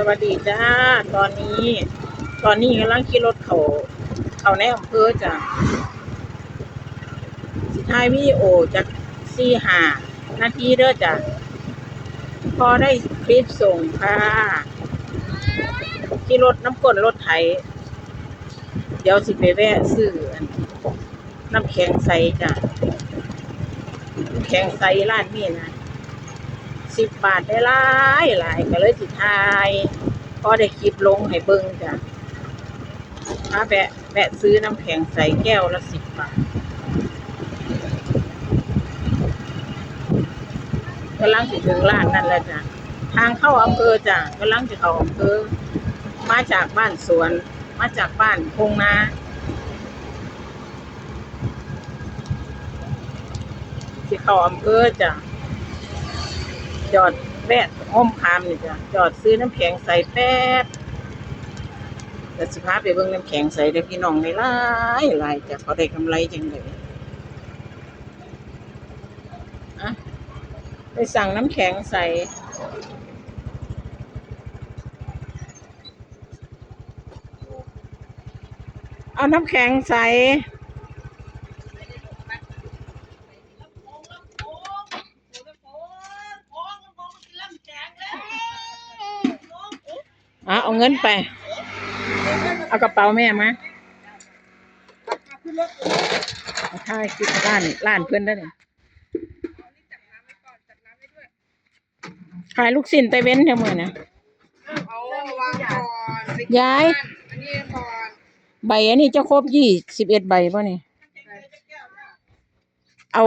วัสดีจ้าตอนนี้กำลังขี่รถเขาในอำเภอจ้ะสิถ่ายวิดีโอจาก4-5 นาทีเด้อจ้ะพอได้คลิปส่งค่ะขี่รถน้ำก้นรถไถเดี๋ยวสิไปแวะซื้อน้ำแข็งใสจ้ะน้ำแข็งใสร้านนี้นะ10 บาทได้หลายก็เลยสิถ่ายพอได้คลิปลงให้เบิ่งจ้ะมาแวะซื้อน้ำแข็งใสแก้วละ10 บาทกำลังสิถึงร้านนั่นแล้วจ้ะทางเข้าอำเภอจ้ะกำลังจะเข้าอำเภอมาจากบ้านสวนมาจากบ้านพงนาสิเข้าอำเภอจ้ะจอดแวะอ้อมคามนี่จ้ะจอดซื้อน้ำแข็งใสแป๊บแต่สิพาไปเบิ่งน้ำแข็งใสเด้อพี่น้องหลายจ้ะเขาได้กำไรจังเลยอะไปสั่งน้ำแข็งใสเอาน้ำแข็งใสเอาเงินไปเอากระเป๋าแม่มาถ่ายคลิปร้านเพื่อนได้เนี่ยขายลูกชิ้นไต้เว้นเท่ามื่อนะยายใบอันนี้จะครบ21 ใบป่ะนี่เอา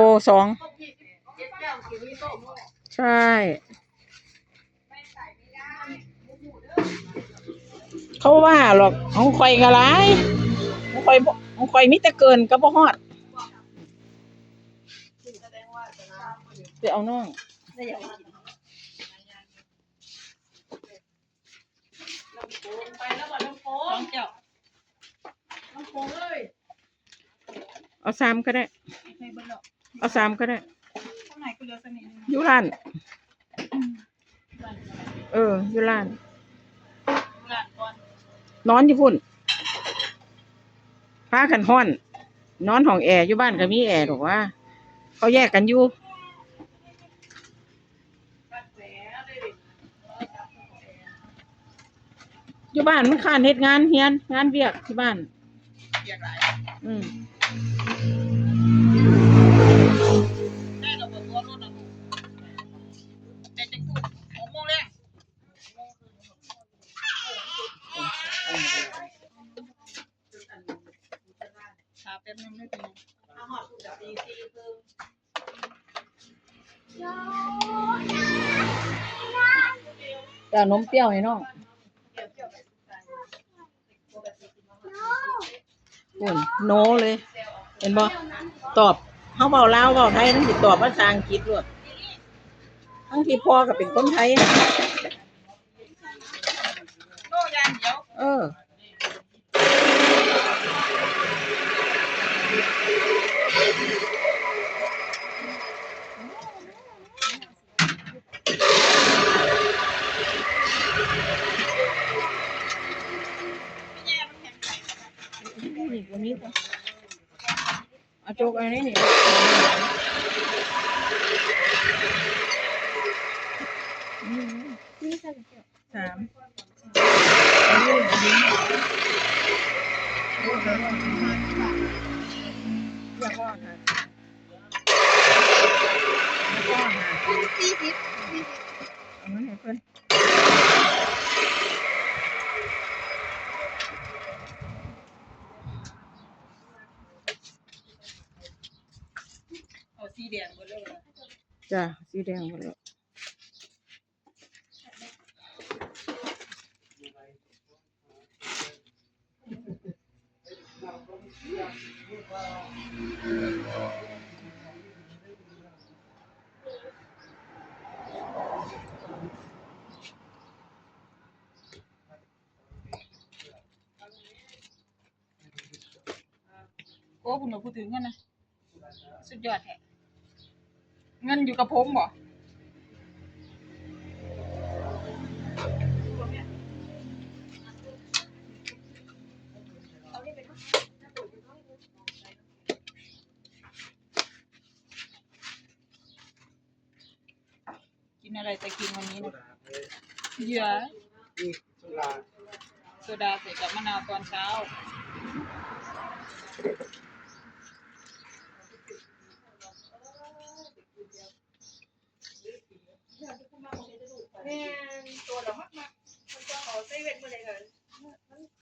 2ใช่เขาว่าหรอกของข่อยก็หลายของข่อยมีแต่เกินก็บ่ฮอดไปเอาน้องเอา3ก็ได้เอา3ก็ได้อยู่ร้านอยู่ร้านนอนอยู่พุ่นพากันฮ้อนนอนห้องแอร์อยู่บ้านก็มีแอร์หรอกว่าเขาแยกกันอยู่บ้านมันค้านเฮ็ดงานเฮียนงานเวียกที่บ้านแต่นมเปรี้ยวให้น้องโนเลยเห็นบ่ตอบเฮาเว้าลาวเว้าไทยทั้งสิตอบภาษาอังกฤษด้วยทั้งที่พ่อก็เป็นคนไทยนี่ก็มีตัวเอาโจกอันนี้นี่3อยากว่าค่ะเอาเงินให้เพิ่นสีแดงหมดเลยจ้ะสีแดงหมดเลยโอ้คุณพูดถึงกันนะสุดยอดแท้เงินอยู่กับผมบ่ กินอะไรจะกินวันนี้ โซ นะ ดาเลย เหยื่อ นี่โซดา โซดาใส่กับมะนาวตอนเช้า